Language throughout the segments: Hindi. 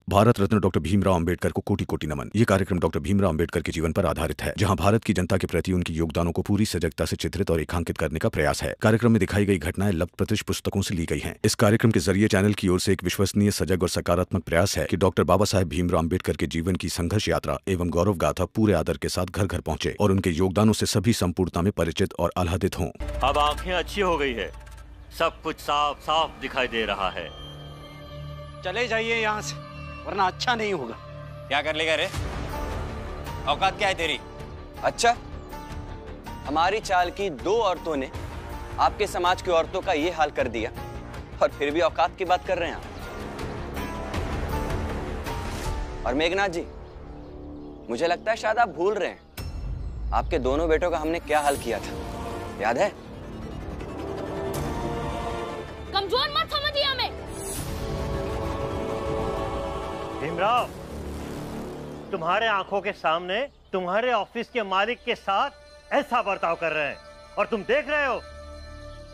भारत रत्न डॉक्टर भीमराव अंबेडकर को कोटि कोटि नमन। ये कार्यक्रम डॉक्टर भीमराव अंबेडकर के जीवन पर आधारित है, जहां भारत की जनता के प्रति उनके योगदानों को पूरी सजगता से चित्रित और रेखांकित करने का प्रयास है। कार्यक्रम में दिखाई गई घटनाएं लब्ध पुस्तकों से ली गई हैं। इस कार्यक्रम के जरिए चैनल की ओर से एक विश्वसनीय, सजग और सकारात्मक प्रयास है कि डॉक्टर बाबा साहेब भीमराव अंबेडकर के जीवन की संघर्ष यात्रा एवं गौरव गाथा पूरे आदर के साथ घर घर पहुंचे और उनके योगदानों से सभी संपूर्णता में परिचित और आह्लादित हों। अब आंखें अच्छी हो गई है, सब कुछ साफ साफ दिखाई दे रहा है। चले जाइए यहाँ से, वरना अच्छा नहीं होगा। क्या कर लेगा रे? औकात क्या है तेरी? अच्छा, हमारी चाल की दो औरतों ने आपके समाज की औरतों का ये हाल कर दिया और फिर भी औकात की बात कर रहे हैं आप। और मेघनाथ जी, मुझे लगता है शायद आप भूल रहे हैं आपके दोनों बेटों का हमने क्या हाल किया था, याद है? कमजोर मत समझिए हमें। भीमराव, तुम्हारे आंखों के सामने तुम्हारे ऑफिस के मालिक के साथ ऐसा बर्ताव कर रहे हैं और तुम देख रहे हो,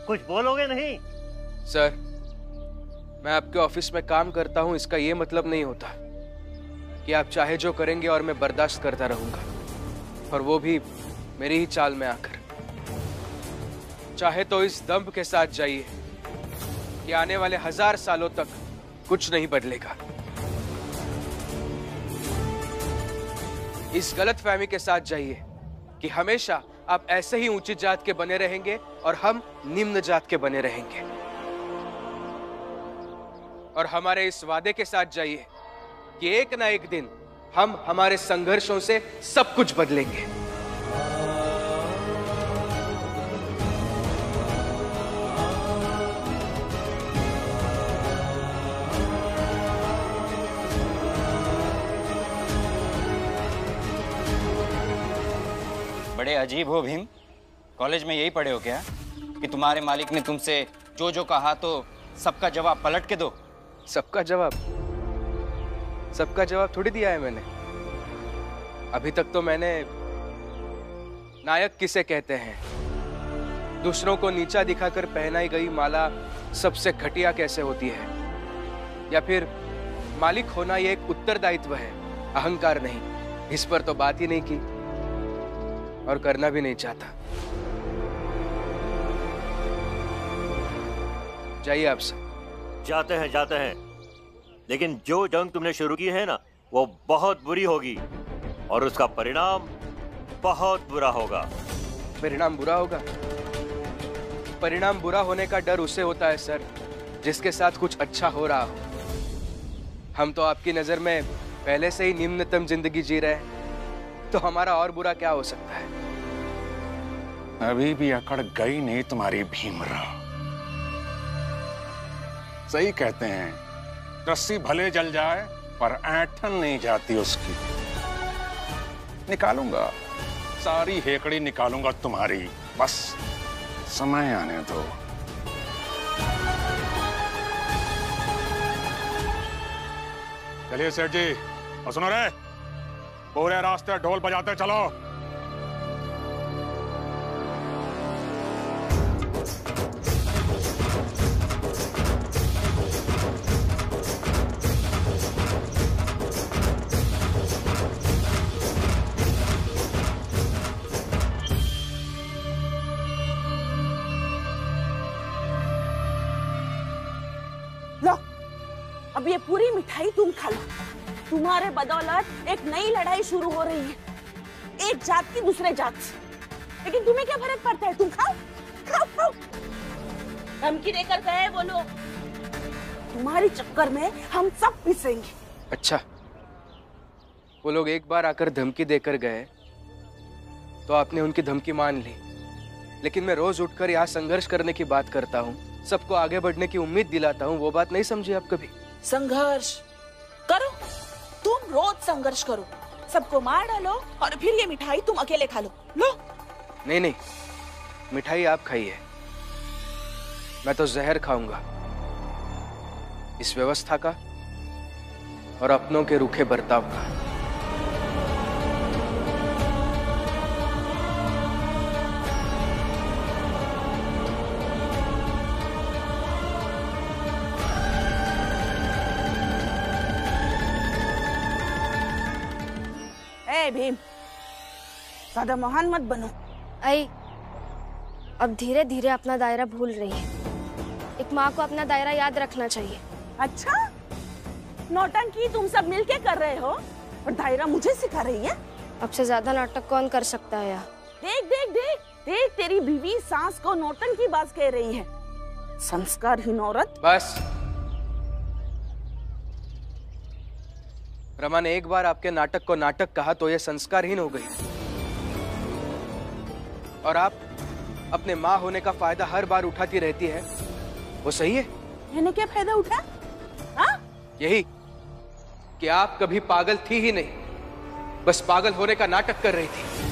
कुछ बोलोगे नहीं? सर, मैं आपके ऑफिस में काम करता हूं, इसका ये मतलब नहीं होता कि आप चाहे जो करेंगे और मैं बर्दाश्त करता रहूंगा, और वो भी मेरी ही चाल में आकर। चाहे तो इस दंभ के साथ जाइए कि आने वाले 1000 सालों तक कुछ नहीं बदलेगा। इस गलतफहमी के साथ जाइए कि हमेशा आप ऐसे ही ऊंची जात के बने रहेंगे और हम निम्न जात के बने रहेंगे। और हमारे इस वादे के साथ जाइए कि एक ना एक दिन हम हमारे संघर्षों से सब कुछ बदलेंगे। बड़े अजीब हो भीम, कॉलेज में यही पढ़े हो क्या कि तुम्हारे मालिक ने तुमसे जो कहा तो सबका जवाब पलट के दो? सबका जवाब थोड़ी दिया है मैंने। अभी तक तो मैंने नायक किसे कहते हैं, दूसरों को नीचा दिखाकर पहनाई गई माला सबसे घटिया कैसे होती है, या फिर मालिक होना ये एक उत्तरदायित्व है, अहंकार नहीं, इस पर तो बात ही नहीं की और करना भी नहीं चाहता। जाइए आप सब। जाते हैं, लेकिन जो जंग तुमने शुरू की है ना, वो बहुत बुरी होगी और उसका परिणाम बहुत बुरा होगा। परिणाम बुरा होगा? परिणाम बुरा होने का डर उसे होता है सर, जिसके साथ कुछ अच्छा हो रहा हो। हम तो आपकी नजर में पहले से ही निम्नतम जिंदगी जी रहे हैं, तो हमारा और बुरा क्या हो सकता है? अभी भी अकड़ गई नहीं तुम्हारी भीमराव। सही कहते हैं, रस्सी भले जल जाए पर ऐंठन नहीं जाती उसकी। निकालूंगा, सारी हेकड़ी निकालूंगा तुम्हारी, बस समय आने दो। चलिए सेठ जी, और सुनो रे, पूरे रास्ते ढोल बजाते चलो। लो, अब ये पूरी मिठाई तुम खा लो। तुम्हारे बदौलत एक नई लड़ाई शुरू हो रही है, एक जात की दूसरे जात से। लेकिन तुम्हें क्या फर्क पड़ता है? तुम खाओ खाओ खाओ। धमकी देकर गए वो लोग, तुम्हारे चक्कर में हम सब पिसेंगे। अच्छा, वो लोग एक बार आकर धमकी देकर गए तो आपने उनकी धमकी मान ली, लेकिन मैं रोज उठकर यहाँ संघर्ष करने की बात करता हूँ, सबको आगे बढ़ने की उम्मीद दिलाता हूँ, वो बात नहीं समझी आप कभी? संघर्ष करो, तुम रोज संघर्ष करो, सबको मार डालो और फिर ये मिठाई तुम अकेले खा लो। लो। नहीं, मिठाई आप खाइए, मैं तो जहर खाऊंगा, इस व्यवस्था का और अपनों के रूखे बर्ताव का। भीम, ज्यादा महान मत बनो। आई, अब धीरे धीरे अपना दायरा भूल रही है। एक माँ को अपना दायरा याद रखना चाहिए। अच्छा, नौटंकी तुम सब मिलके कर रहे हो और दायरा मुझे सिखा रही है? अब से ज्यादा नाटक कौन कर सकता है यहाँ? देख देख देख देख, तेरी बीवी सास को नौटंकी बाज कह रही है। संस्कारहीन औरत। बस। रमा ने एक बार आपके नाटक को नाटक कहा तो यह संस्कारहीन हो गई, और आप अपने माँ होने का फायदा हर बार उठाती रहती है। वो सही है? मैंने क्या फायदा उठा? हाँ? यही कि आप कभी पागल थी ही नहीं, बस पागल होने का नाटक कर रही थी।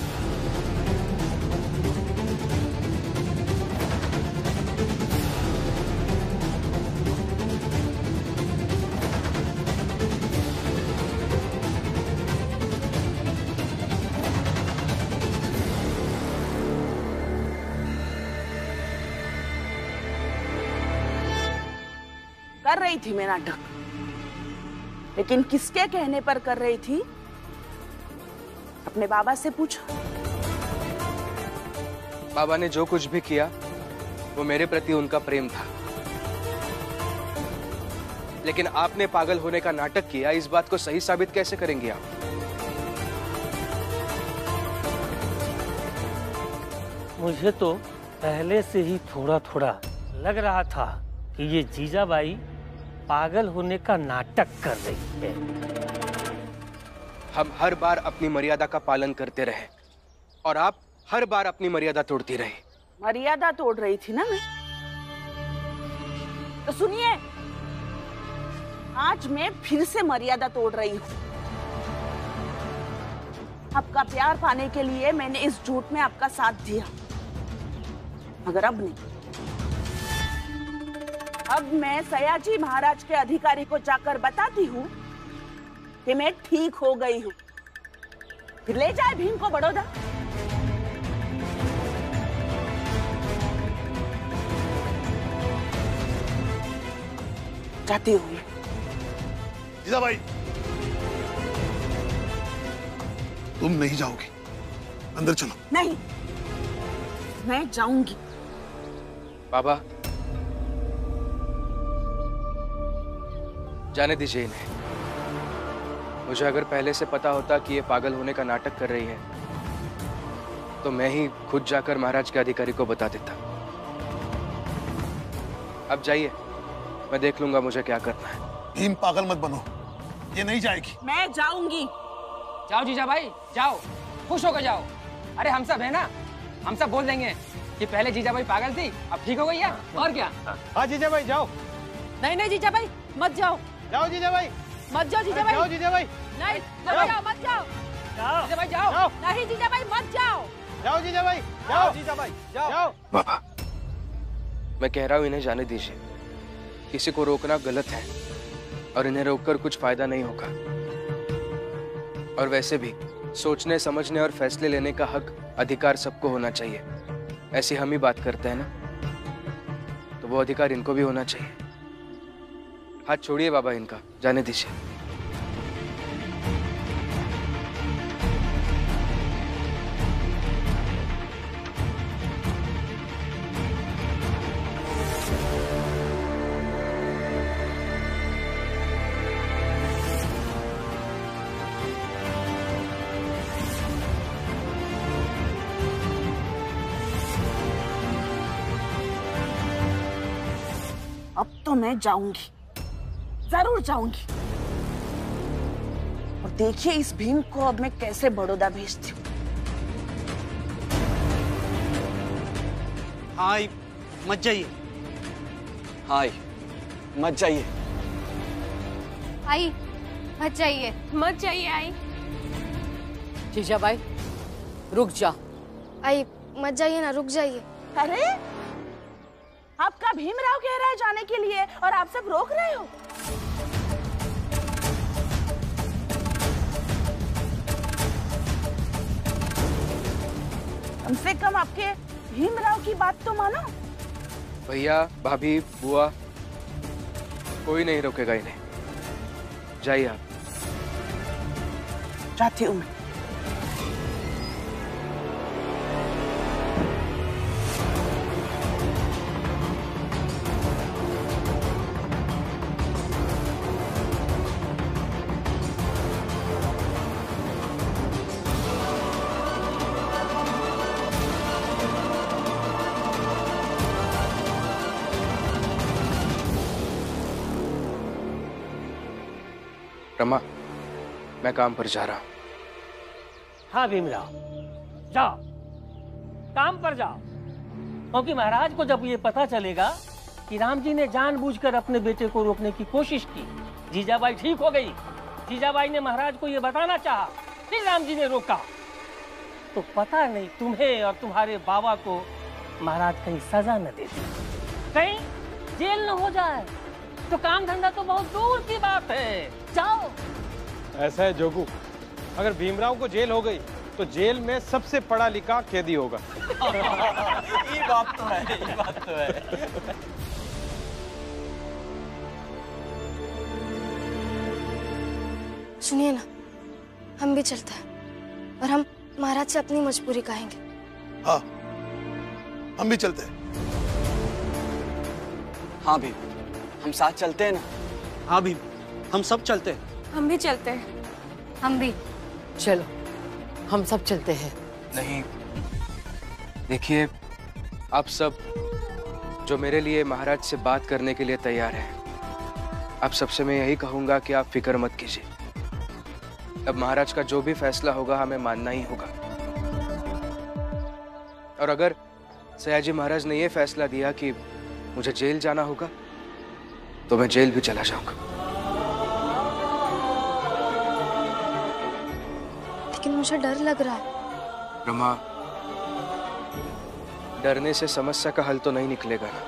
कर रही थी मैं नाटक, लेकिन किसके कहने पर कर रही थी? अपने बाबा से पूछो। बाबा ने जो कुछ भी किया वो मेरे प्रति उनका प्रेम था, लेकिन आपने पागल होने का नाटक किया, इस बात को सही साबित कैसे करेंगे आप? मुझे तो पहले से ही थोड़ा थोड़ा लग रहा था कि ये जीजाबाई पागल होने का नाटक कर रही है। हम हर बार अपनी मर्यादा का पालन करते रहे और आप हर बार अपनी मर्यादा तोड़ती रही। मर्यादा तोड़ रही थी ना मैं? तो सुनिए, आज मैं फिर से मर्यादा तोड़ रही हूँ। आपका प्यार पाने के लिए मैंने इस झूठ में आपका साथ दिया, मगर अब नहीं। अब मैं सयाजी महाराज के अधिकारी को जाकर बताती हूँ कि मैं ठीक हो गई हूँ, फिर ले जाए भीम को बड़ौदा। जाती हूँ मैं। जीजाबाई, तुम नहीं जाओगी, अंदर चलो। नहीं, मैं जाऊंगी। बाबा, जाने दीजिए इन्हें। मुझे अगर पहले से पता होता कि ये पागल होने का नाटक कर रही है तो मैं ही खुद जाकर महाराज के अधिकारी को बता देता। अब जाइए, मैं देख लूंगा मुझे क्या करना है। भीम, पागल मत बनो, ये नहीं जाएगी। मैं जाऊंगी। जाओ जीजा भाई, जाओ, खुश होकर जाओ। अरे हम सब है ना, हम सब बोल देंगे कि पहले जीजा भाई पागल थी, अब ठीक हो गई है। और क्या? हाँ जीजा भाई जाओ। नहीं नहीं जीजा भाई मत जाओ। जाओ जीजा भाई, मत जाओ जीजा भाई। जाओ जीजा भाई। नहीं मत जाओ, मत जाओ। जीजा भाई जाओ। नहीं जीजा भाई मत जाओ। जाओ जीजा भाई, जाओ जीजा भाई, जाओ। बाबा, मैं कह रहा हूँ इन्हें जाने दीजिए। किसी को रोकना गलत है और इन्हें रोककर कुछ फायदा नहीं होगा। और वैसे भी सोचने, समझने और फैसले लेने का हक, अधिकार सबको होना चाहिए। ऐसी हम ही बात करते हैं ना, तो वो अधिकार इनको भी होना चाहिए। हाथ छोड़िए बाबा इनका, जाने दीजिए। अब तो मैं जाऊंगी, जरूर जाऊंगी। और देखिए इस भीम को अब मैं कैसे बड़ौदा भेजती हूँ। आई मत जाइए। हाय, मत जाइए। आई मत जाइए, मत जाइए। आई जीजा भाई रुक जा। आई मत जाइए ना, रुक जाइए। अरे आपका भीमराव कह रहा है जाने के लिए और आप सब रोक रहे हो। कम से कम आपके भीमराव की बात तो मानो। भैया, भाभी, बुआ, कोई नहीं रोकेगा इन्हें। जाइए आप। जाती हूँ मैं। रमा, मैं काम पर जा रहा हूँ। हाँ भीमराव, जाओ, काम पर जाओ, क्योंकि महाराज को जब ये पता चलेगा कि राम जी ने जानबूझकर अपने बेटे को रोकने की कोशिश की, जीजाबाई ठीक हो गई, जीजाबाई ने महाराज को ये बताना चाहा, फिर राम जी ने रोका, तो पता नहीं तुम्हें और तुम्हारे बाबा को महाराज कहीं सजा न दे दे, कहीं जेल न हो जाए, तो काम धंधा तो बहुत दूर की बात है। जाओ। ऐसा है जोगू, अगर भीमराव को जेल हो गई तो जेल में सबसे पढ़ा लिखा कैदी होगा। ये बात तो है, ये बात तो है। सुनिए ना, हम भी चलते हैं और हम महाराज से अपनी मजबूरी कहेंगे। हाँ, हम भी चलते हैं। हाँ भीम, हम साथ चलते हैं ना। हाँ भीम, हम सब चलते हैं। हम भी चलते हैं। हम भी। चलो, हम सब चलते हैं। नहीं, देखिए, आप सब जो मेरे लिए महाराज से बात करने के लिए तैयार हैं, आप सबसे मैं यही कहूंगा कि आप फिक्र मत कीजिए। अब महाराज का जो भी फैसला होगा हमें मानना ही होगा। और अगर सयाजी महाराज ने यह फैसला दिया कि मुझे जेल जाना होगा, तो मैं जेल भी चला जाऊंगा। लेकिन मुझे डर लग रहा है। रमा, डरने से समस्या का हल तो नहीं निकलेगा ना।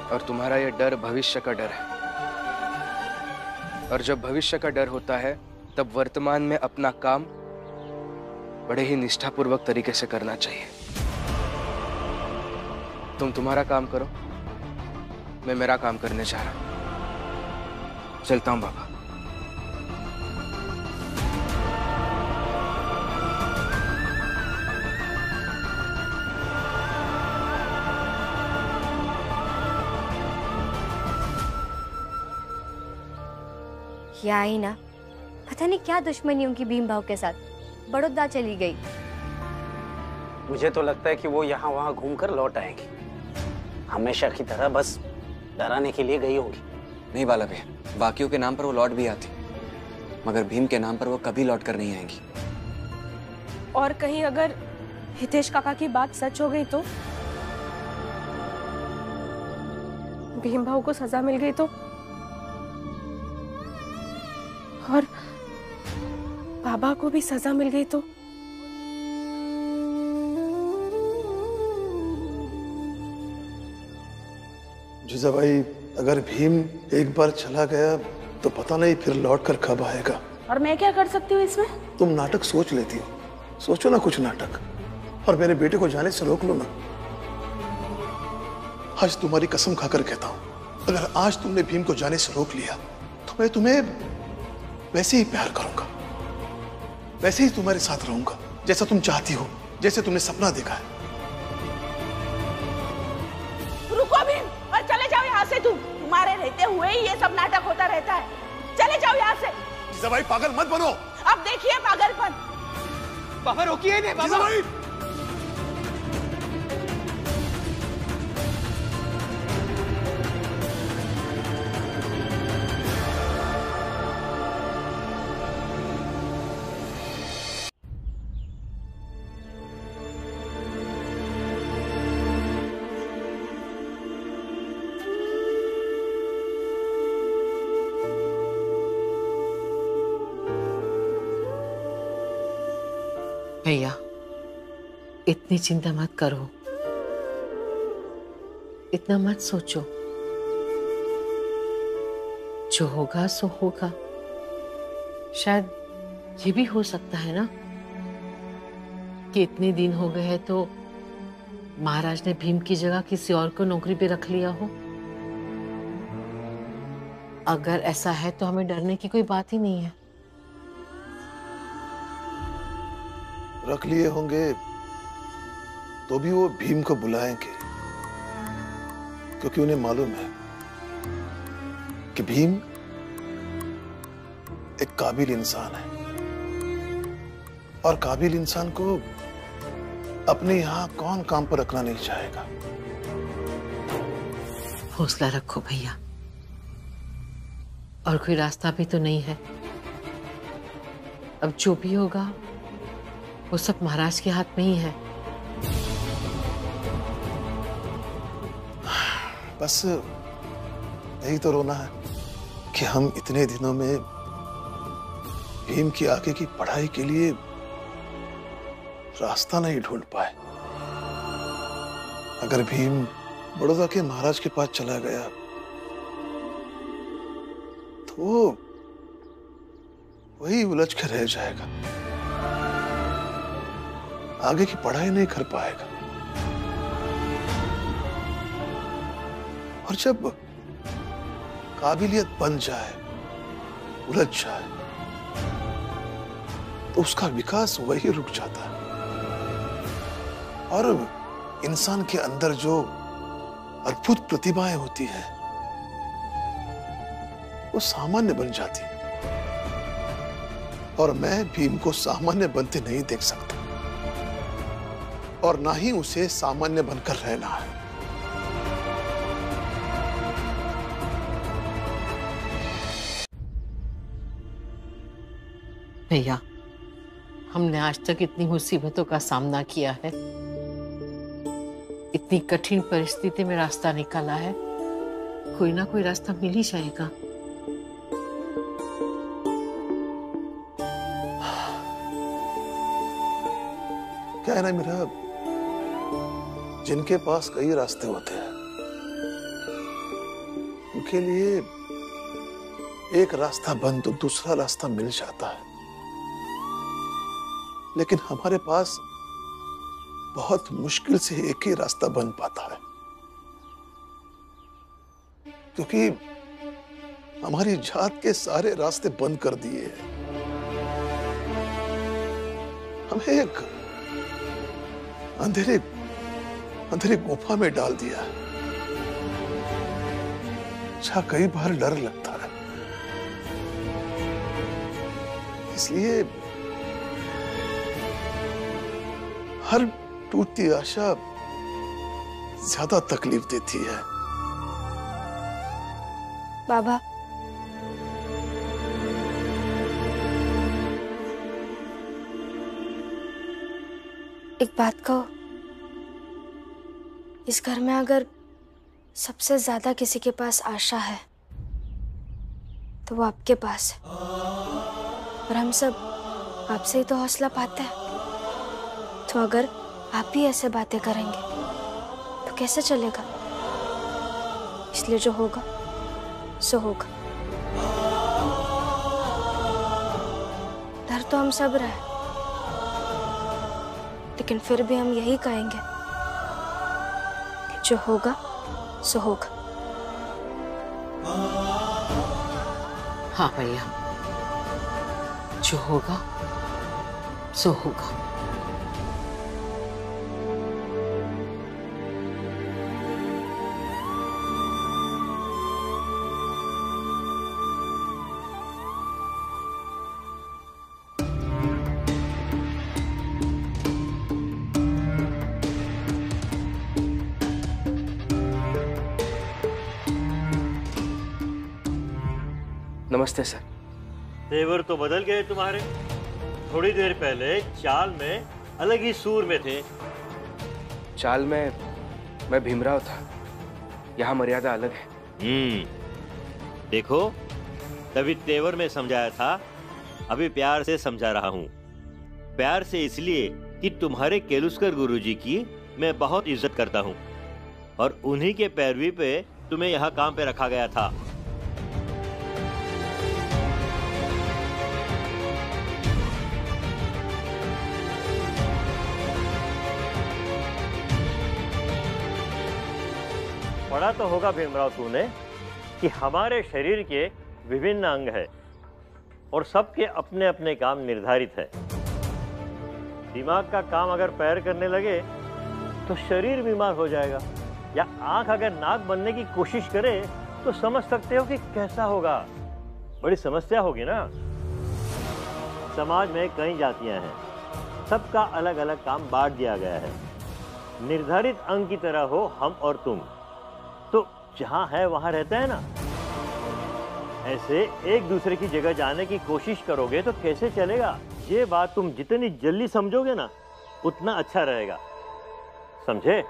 और तुम्हारा यह डर भविष्य का डर है, और जब भविष्य का डर होता है तब वर्तमान में अपना काम बड़े ही निष्ठापूर्वक तरीके से करना चाहिए। तुम तुम्हारा काम करो, मैं मेरा काम करने जा रहा हूं। चलता हूं बाबा। क्या आई ना, पता नहीं क्या दुश्मनी उनकी भीम भाव के साथ। बड़ौदा चली गई। मुझे तो लगता है कि वो यहाँ वहाँ घूमकर लौट आएंगी, हमेशा की तरह बस डराने के लिए गई होंगी। नहीं बाला भैया, बाकियों के नाम पर वो लौट भी आती, मगर भीम के नाम पर वो कभी लौट कर नहीं आएंगी। और कहीं अगर हितेश काका की बात सच हो गई तो भीम भाव को सजा मिल गई तो, और बाबा को भी सजा मिल गई तो, जीजाबाई, अगर भीम एक बार चला गया तो पता नहीं फिर लौट कर कब आएगा। और मैं क्या कर सकती हूँ इसमें? तुम नाटक सोच लेती हो, सोचो ना कुछ नाटक, और मेरे बेटे को जाने से रोक लो ना। आज तुम्हारी कसम खाकर कहता हूं, अगर आज तुमने भीम को जाने से रोक लिया तो मैं तुम्हें वैसे ही प्यार करूंगा, वैसे ही तुम्हारे साथ रहूंगा, जैसा तुम चाहती हो, जैसे तुमने सपना देखा है। रुको भीम, और चले जाओ यहाँ से। तुम्हारे रहते हुए ही ये सब नाटक होता रहता है। चले जाओ यहाँ से। जीजाबाई, पागल मत बनो। अब देखिए पागलपन। बाबा रोकिए इन्हें। बाबा, जीजाबाई, भैया, इतनी चिंता मत करो, इतना मत सोचो। जो होगा सो होगा। शायद ये भी हो सकता है ना कि इतने दिन हो गए हैं तो महाराज ने भीम की जगह किसी और को नौकरी पे रख लिया हो। अगर ऐसा है तो हमें डरने की कोई बात ही नहीं है। रख लिए होंगे तो भी वो भीम को बुलाएंगे, क्योंकि उन्हें मालूम है कि भीम एक काबिल इंसान है, और काबिल इंसान को अपने यहां कौन काम पर रखना नहीं चाहेगा। हौसला रखो भैया, और कोई रास्ता भी तो नहीं है। अब जो भी होगा वो सब महाराज के हाथ में ही है। बस यही तो रोना है कि हम इतने दिनों में भीम की आगे की पढ़ाई के लिए रास्ता नहीं ढूंढ पाए। अगर भीम बड़ौदा के महाराज के पास चला गया तो वो वही उलझ कर रह जाएगा, आगे की पढ़ाई नहीं कर पाएगा। और जब काबिलियत बन जाए, उलझ जाए, तो उसका विकास वही रुक जाता है और इंसान के अंदर जो अद्भुत प्रतिभाएं होती है वो सामान्य बन जाती है। और मैं भीम को सामान्य बनते नहीं देख सकता और ना ही उसे सामान्य बनकर रहना है। भैया, हमने आज तक इतनी मुसीबतों का सामना किया है, इतनी कठिन परिस्थिति में रास्ता निकाला है, कोई ना कोई रास्ता मिल ही जाएगा। क्या है ना मेरा, जिनके पास कई रास्ते होते हैं उनके लिए एक रास्ता बंद तो दूसरा रास्ता मिल जाता है, लेकिन हमारे पास बहुत मुश्किल से एक ही रास्ता बन पाता है, क्योंकि हमारी जात के सारे रास्ते बंद कर दिए हैं। हमें एक अंधेरे गुफा में डाल दिया, जहां कई बार डर लगता है। इसलिए हर टूटती आशा ज्यादा तकलीफ देती है। बाबा, एक बात कहो, इस घर में अगर सबसे ज्यादा किसी के पास आशा है तो वो आपके पास है, और हम सब आपसे ही तो हौसला पाते हैं। तो अगर आप ही ऐसे बातें करेंगे तो कैसे चलेगा? इसलिए जो होगा सो होगा। डर तो हम सब रहे, लेकिन फिर भी हम यही कहेंगे कि जो होगा सो होगा। हाँ भैया, जो होगा सो होगा। नमस्ते सर। तेवर तो बदल गए तुम्हारे। थोड़ी देर पहले चाल में अलग ही सूर में थे। चाल में मैं भीमराव था, यहाँ मर्यादा अलग है। देखो, तभी तेवर में समझाया था, अभी प्यार से समझा रहा हूँ। प्यार से इसलिए कि तुम्हारे केलुस्कर गुरुजी की मैं बहुत इज्जत करता हूँ और उन्हीं के पैरवी पे तुम्हें यहाँ काम पे रखा गया था। पढ़ा तो होगा भीमराव तूने कि हमारे शरीर के विभिन्न अंग है और सबके अपने अपने काम निर्धारित है। दिमाग का काम अगर पैर करने लगे तो शरीर बीमार हो जाएगा, या आंख अगर नाक बनने की कोशिश करे तो समझ सकते हो कि कैसा होगा। बड़ी समस्या होगी ना। समाज में कई जातियां हैं, सबका अलग अलग काम बांट दिया गया है। निर्धारित अंग की तरह हो हम और तुम, तो जहां है वहां रहता है ना। ऐसे एक दूसरे की जगह जाने की कोशिश करोगे तो कैसे चलेगा? ये बात तुम जितनी जल्दी समझोगे ना, उतना अच्छा रहेगा। समझे?